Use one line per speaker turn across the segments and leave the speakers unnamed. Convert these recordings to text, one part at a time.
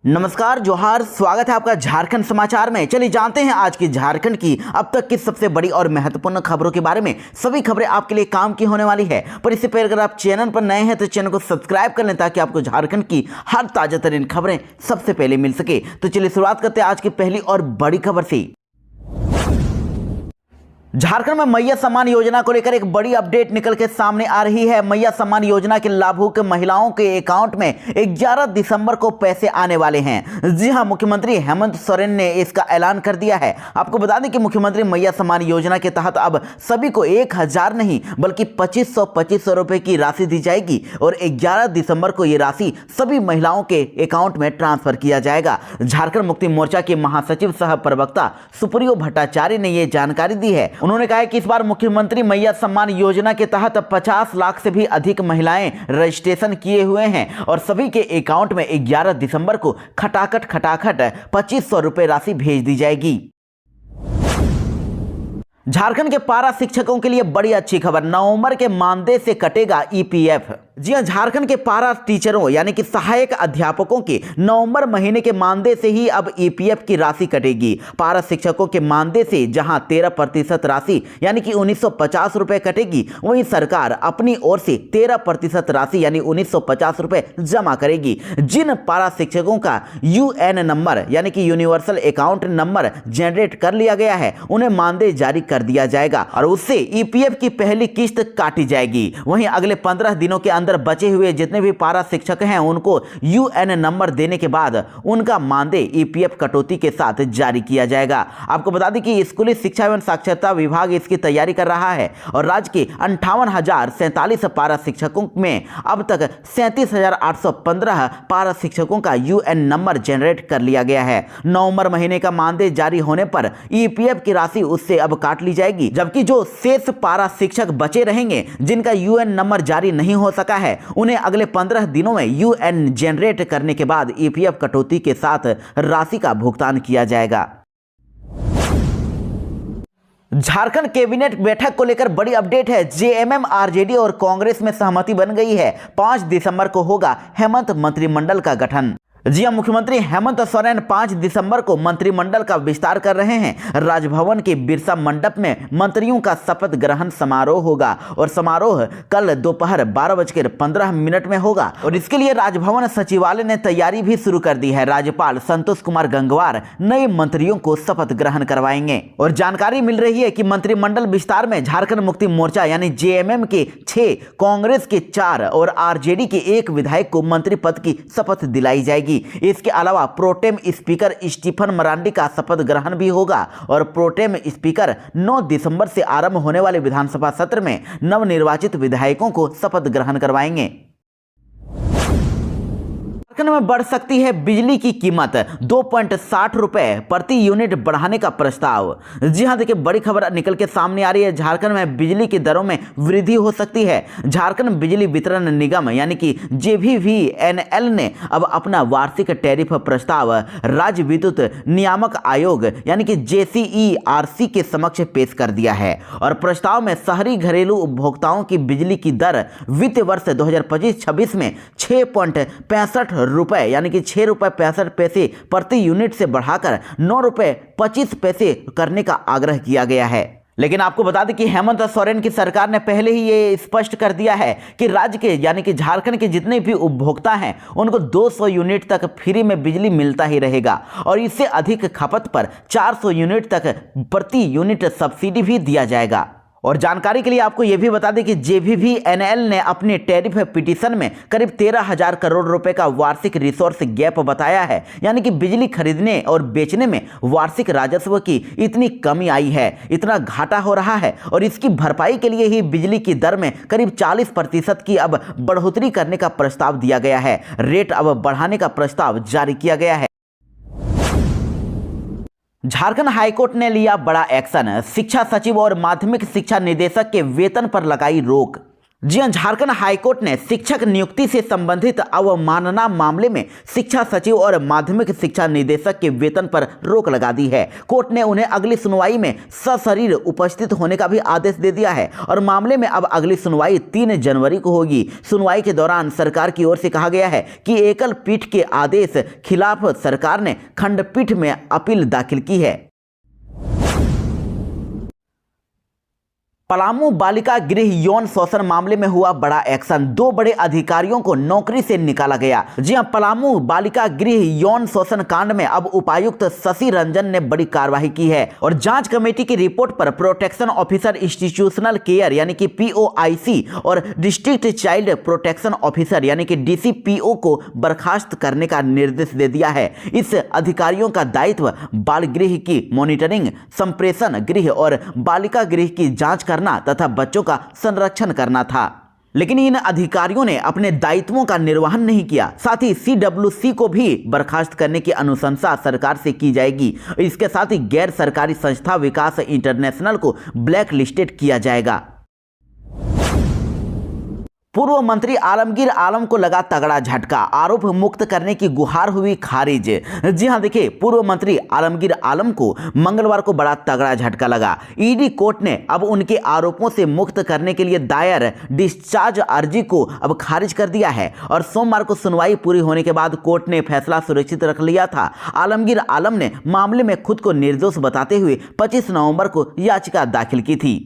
नमस्कार, जोहार, स्वागत है आपका झारखंड समाचार में। चलिए जानते हैं आज की झारखंड की अब तक की सबसे बड़ी और महत्वपूर्ण खबरों के बारे में। सभी खबरें आपके लिए काम की होने वाली है, पर इससे पहले अगर आप चैनल पर नए हैं तो चैनल को सब्सक्राइब कर लें ताकि आपको झारखंड की हर ताजा तरीन खबरें सबसे पहले मिल सके। तो चलिए शुरुआत करते हैं आज की पहली और बड़ी खबर से। झारखंड में मैया सम्मान योजना को लेकर एक बड़ी अपडेट निकल के सामने आ रही है। मैया सम्मान योजना के लाभुक महिलाओं के अकाउंट में 11 दिसंबर को पैसे आने वाले हैं। जी हां, मुख्यमंत्री हेमंत सोरेन ने इसका ऐलान कर दिया है। आपको बता दें कि मुख्यमंत्री मैया सम्मान योजना के तहत अब सभी को 1000 नहीं बल्कि 2500 रुपए की राशि दी जाएगी और 11 दिसंबर को ये राशि सभी महिलाओं के अकाउंट में ट्रांसफर किया जाएगा। झारखंड मुक्ति मोर्चा के महासचिव सह प्रवक्ता सुप्रियो भट्टाचार्य ने यह जानकारी दी है। उन्होंने कहा कि इस बार मुख्यमंत्री मैया सम्मान योजना के तहत 50 लाख से भी अधिक महिलाएं रजिस्ट्रेशन किए हुए हैं और सभी के अकाउंट में 11 दिसंबर को खटाखट 2500 रुपए राशि भेज दी जाएगी। झारखंड के पारा शिक्षकों के लिए बड़ी अच्छी खबर, नवंबर के मानदेय से कटेगा ईपीएफ। जी हां, झारखंड के पारा टीचरों यानी कि सहायक अध्यापकों के नवंबर महीने के मानदेय से ही अब ईपीएफ की राशि कटेगी। पारा शिक्षकों के मानदेय से जहां 13% राशि यानी कि 1950 रुपए कटेगी, वहीं सरकार अपनी ओर से 13% राशि यानी 1950 रुपए जमा करेगी। जिन पारा शिक्षकों का यूएन नंबर यानी कि यूनिवर्सल अकाउंट नंबर जनरेट कर लिया गया है, उन्हें मानदेय जारी कर दिया जाएगा और उससे ईपीएफ की पहली किस्त काटी जाएगी। वहीं अगले 15 दिनों के अंदर बचे हुए जितने भी पारा शिक्षक हैं उनको यूएन नंबर देने के बाद उनका मानदेय ईपीएफ कटौती के साथ जारी किया जाएगा। आपको बता दें कि स्कूली शिक्षा एवं साक्षरता विभाग इसकी तैयारी कर रहा है और राज्य के 58,047 पारा शिक्षकों में अब तक 37,815 पारा शिक्षकों का यूएन नंबर जनरेट कर लिया गया है। नवंबर महीने का मानदेय जारी होने पर ईपीएफ की राशि उससे अब काट ली जाएगी, जबकि जो शेष पारा शिक्षक बचे रहेंगे जिनका यूएन नंबर जारी नहीं हो सका है, उन्हें अगले 15 दिनों में यूएन जनरेट करने के बाद ईपीएफ कटौती के साथ राशि का भुगतान किया जाएगा। झारखंड कैबिनेट बैठक को लेकर बड़ी अपडेट है। जेएमएम, आरजेडी और कांग्रेस में सहमति बन गई है। 5 दिसंबर को होगा हेमंत मंत्रिमंडल का गठन। जी हां, मुख्यमंत्री हेमंत सोरेन 5 दिसंबर को मंत्रिमंडल का विस्तार कर रहे हैं। राजभवन के बिरसा मंडप में मंत्रियों का शपथ ग्रहण समारोह होगा और समारोह कल दोपहर 12:15 में होगा और इसके लिए राजभवन सचिवालय ने तैयारी भी शुरू कर दी है। राज्यपाल संतोष कुमार गंगवार नए मंत्रियों को शपथ ग्रहण करवाएंगे और जानकारी मिल रही है कि मंत्रिमंडल विस्तार में झारखंड मुक्ति मोर्चा यानी जेएमएम के 6, कांग्रेस के 4 और आरजेडी के 1 विधायक को मंत्री पद की शपथ दिलाई जाएगी। इसके अलावा प्रोटेम स्पीकर स्टीफन मरांडी का शपथ ग्रहण भी होगा और प्रोटेम स्पीकर 9 दिसंबर से आरंभ होने वाले विधानसभा सत्र में नवनिर्वाचित विधायकों को शपथ ग्रहण करवाएंगे। झारखंड में बढ़ सकती है बिजली की कीमत, 2.60 रुपए प्रति यूनिट बढ़ाने का प्रस्ताव। जी हां, देखिए बड़ी खबर निकल के सामने आ रही है। झारखंड में बिजली की दरों में वृद्धि हो सकती है। झारखंड बिजली वितरण निगम यानी कि जेबीवीएनएल ने अब अपना वार्षिक टैरिफ प्रस्ताव राज्य विद्युत नियामक आयोग यानी कि जेसीईआरसी के समक्ष पेश कर दिया है और प्रस्ताव में शहरी घरेलू उपभोक्ताओं की बिजली की दर वित्त वर्ष 2025-26 में 6.65 रुपए यानी कि 6 रुपए 65 पैसे प्रति यूनिट से बढ़ाकर 9 रुपए 25 पैसे करने का आग्रह किया गया है। लेकिन आपको बता दें कि हेमंत सोरेन की सरकार ने पहले ही ये स्पष्ट कर दिया है कि राज्य के यानी कि झारखंड के जितने भी उपभोक्ता हैं उनको 200 यूनिट तक फ्री में बिजली मिलता ही रहेगा और इससे अधिक खपत पर 400 यूनिट तक प्रति यूनिट सब्सिडी भी दिया जाएगा। और जानकारी के लिए आपको यह भी बता दें कि जेबीवीएनएल ने अपने टैरिफ पिटीशन में करीब 13,000 करोड़ रुपए का वार्षिक रिसोर्स गैप बताया है, यानी कि बिजली खरीदने और बेचने में वार्षिक राजस्व की इतनी कमी आई है, इतना घाटा हो रहा है और इसकी भरपाई के लिए ही बिजली की दर में करीब 40% की अब बढ़ोतरी करने का प्रस्ताव दिया गया है। रेट अब बढ़ाने का प्रस्ताव जारी किया गया है। झारखंड हाईकोर्ट ने लिया बड़ा एक्शन, शिक्षा सचिव और माध्यमिक शिक्षा निदेशक के वेतन पर लगाई रोक। जी हां, झारखंड हाईकोर्ट ने शिक्षक नियुक्ति से संबंधित अवमानना मामले में शिक्षा सचिव और माध्यमिक शिक्षा निदेशक के वेतन पर रोक लगा दी है। कोर्ट ने उन्हें अगली सुनवाई में सशरीर उपस्थित होने का भी आदेश दे दिया है और मामले में अब अगली सुनवाई 3 जनवरी को होगी। सुनवाई के दौरान सरकार की ओर से कहा गया है कि एकल पीठ के आदेश खिलाफ सरकार ने खंडपीठ में अपील दाखिल की है। पलामू बालिका गृह यौन शोषण मामले में हुआ बड़ा एक्शन, 2 बड़े अधिकारियों को नौकरी से निकाला गया। जी हां, पलामू बालिका गृह यौन शोषण कांड में अब उपायुक्त शशि रंजन ने बड़ी कार्रवाई की है और जांच कमेटी की रिपोर्ट पर प्रोटेक्शन ऑफिसर इंस्टीट्यूशनल केयर यानी कि POIC और डिस्ट्रिक्ट चाइल्ड प्रोटेक्शन ऑफिसर यानी कि DCPO को बर्खास्त करने का निर्देश दे दिया है। इस अधिकारियों का दायित्व बाल गृह की मॉनिटरिंग, संप्रेषण गृह और बालिका गृह की जांच करना तथा बच्चों का संरक्षण करना था, लेकिन इन अधिकारियों ने अपने दायित्वों का निर्वहन नहीं किया। साथ ही CWC को भी बर्खास्त करने की अनुशंसा सरकार से की जाएगी। इसके साथ ही गैर सरकारी संस्था विकास इंटरनेशनल को ब्लैक लिस्टेड किया जाएगा। पूर्व मंत्री आलमगीर आलम को लगा तगड़ा झटका, आरोप मुक्त करने की गुहार हुई खारिज। जी हां, देखिए, पूर्व मंत्री आलमगीर आलम को मंगलवार को बड़ा तगड़ा झटका लगा। ईडी कोर्ट ने अब उनके आरोपों से मुक्त करने के लिए दायर डिस्चार्ज अर्जी को अब खारिज कर दिया है और सोमवार को सुनवाई पूरी होने के बाद कोर्ट ने फैसला सुरक्षित रख लिया था। आलमगीर आलम ने मामले में खुद को निर्दोष बताते हुए 25 नवंबर को याचिका दाखिल की थी।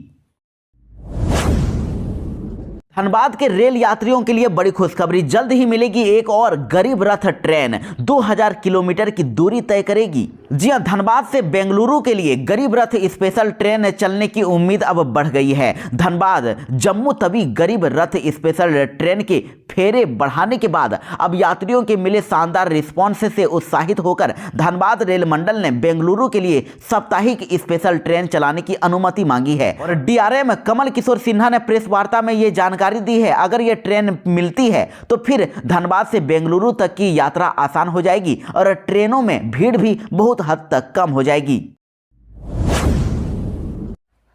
धनबाद के रेल यात्रियों के लिए बड़ी खुशखबरी, जल्द ही मिलेगी एक और गरीब रथ ट्रेन, 2000 किलोमीटर की दूरी तय करेगी। जी हां, धनबाद से बेंगलुरु के लिए गरीब रथ स्पेशल ट्रेन चलने की उम्मीद अब बढ़ गई है। धनबाद जम्मू तवी गरीब रथ स्पेशल ट्रेन के फेरे बढ़ाने के बाद अब यात्रियों के मिले शानदार रिस्पॉन्स से उत्साहित होकर धनबाद रेल मंडल ने बेंगलुरु के लिए साप्ताहिक स्पेशल ट्रेन चलाने की अनुमति मांगी है और DRM कमल किशोर सिन्हा ने प्रेस वार्ता में ये जानकारी दी है। अगर ये ट्रेन मिलती है तो फिर धनबाद से बेंगलुरु तक की यात्रा आसान हो जाएगी और ट्रेनों में भीड़ भी बहुत हद तक कम हो जाएगी।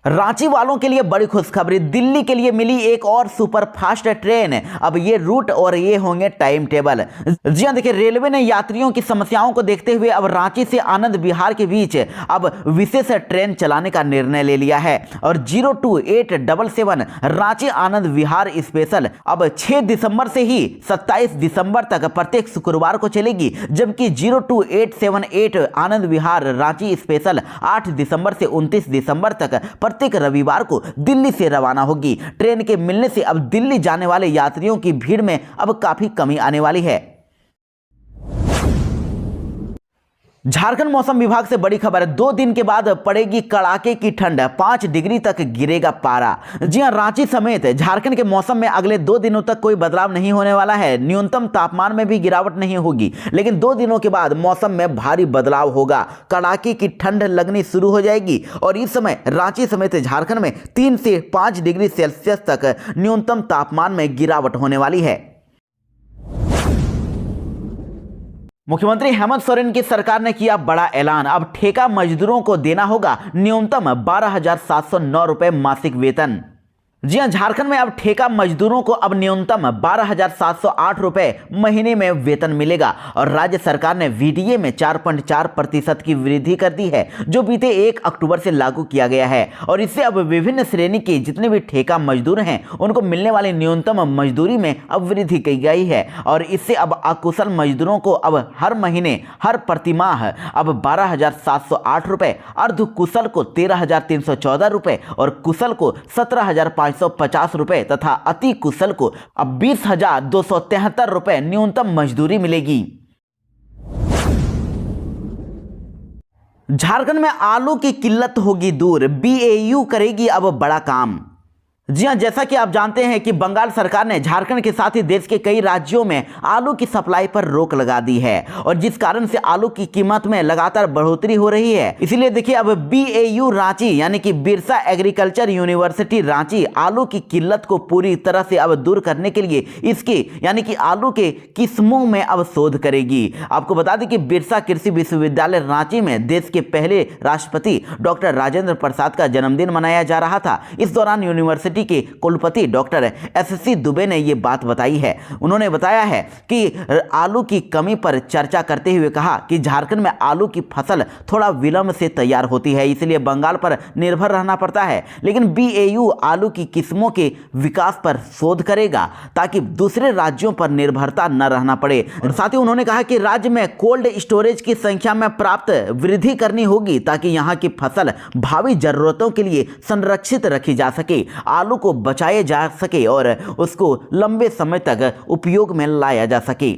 रांची वालों के लिए बड़ी खुशखबरी, दिल्ली के लिए मिली एक और सुपरफास्ट ट्रेन। अब ये रूट और ये होंगे टाइम टेबल। जी हां, देखिए, रेलवे ने यात्रियों की समस्याओं को देखते हुए अब रांची से आनंद विहार के बीच अब विशेष ट्रेन चलाने का निर्णय ले लिया है और 02877 रांची आनंद विहार स्पेशल अब 6 दिसंबर से ही 27 दिसंबर तक प्रत्येक शुक्रवार को चलेगी, जबकि 02878 आनंद विहार रांची स्पेशल 8 दिसंबर से 29 दिसंबर तक प्रत्येक रविवार को दिल्ली से रवाना होगी। ट्रेन के मिलने से अब दिल्ली जाने वाले यात्रियों की भीड़ में अब काफी कमी आने वाली है। झारखंड मौसम विभाग से बड़ी खबर है, 2 दिन के बाद पड़ेगी कड़ाके की ठंड, 5 डिग्री तक गिरेगा पारा। जी हां, रांची समेत झारखंड के मौसम में अगले 2 दिनों तक कोई बदलाव नहीं होने वाला है। न्यूनतम तापमान में भी गिरावट नहीं होगी, लेकिन 2 दिनों के बाद मौसम में भारी बदलाव होगा, कड़ाके की ठंड लगनी शुरू हो जाएगी और इस समय रांची समेत झारखंड में 3 से 5 डिग्री सेल्सियस तक न्यूनतम तापमान में गिरावट होने वाली है। मुख्यमंत्री हेमंत सोरेन की सरकार ने किया बड़ा ऐलान, अब ठेका मजदूरों को देना होगा न्यूनतम 12,709 रुपए मासिक वेतन। जी हां, झारखंड में अब ठेका मजदूरों को अब न्यूनतम 12,708 रुपए महीने में वेतन मिलेगा और राज्य सरकार ने VDA में 4.4% की वृद्धि कर दी है, जो बीते 1 अक्टूबर से लागू किया गया है और इससे अब विभिन्न श्रेणी के जितने भी ठेका मजदूर हैं उनको मिलने वाली न्यूनतम मजदूरी में अब वृद्धि की गई है और इससे अब अकुशल मजदूरों को अब हर महीने हर प्रतिमाह अब 12,708 रुपए, अर्धकुशल को 13,314 रुपए और कुशल को 17,550 रुपए तथा अति कुशल को अब 20,273 रुपए न्यूनतम मजदूरी मिलेगी। झारखंड में आलू की किल्लत होगी दूर, BAU करेगी अब बड़ा काम। जी हां, जैसा कि आप जानते हैं कि बंगाल सरकार ने झारखंड के साथ ही देश के कई राज्यों में आलू की सप्लाई पर रोक लगा दी है और जिस कारण से आलू की कीमत में लगातार बढ़ोतरी हो रही है। इसलिए देखिए, अब BAU रांची यानी कि बिरसा एग्रीकल्चर यूनिवर्सिटी रांची आलू की किल्लत को पूरी तरह से अब दूर करने के लिए इसके यानी कि आलू के किस्मों में अब शोध करेगी। आपको बता दें कि बिरसा कृषि विश्वविद्यालय रांची में देश के पहले राष्ट्रपति डॉक्टर राजेंद्र प्रसाद का जन्मदिन मनाया जा रहा था। इस दौरान यूनिवर्सिटी यूनिवर्सिटी के कुलपति डॉक्टर SC दुबे ने ये बात बताई है। उन्होंने बताया है कि आलू की कमी पर चर्चा करते हुए कहा कि झारखंड में आलू की फसल थोड़ा विलंब से तैयार होती है, इसलिए बंगाल पर निर्भर रहना पड़ता है। लेकिन BAU आलू की किस्मों के विकास पर शोध करेगा ताकि दूसरे राज्यों पर निर्भरता न रहना पड़े। साथ ही उन्होंने कहा कि राज्य में कोल्ड स्टोरेज की संख्या में प्राप्त वृद्धि करनी होगी ताकि यहां की फसल भावी जरूरतों के लिए संरक्षित रखी जा सके, आलू को बचाया जा सके और उसको लंबे समय तक उपयोग में लाया जा सके।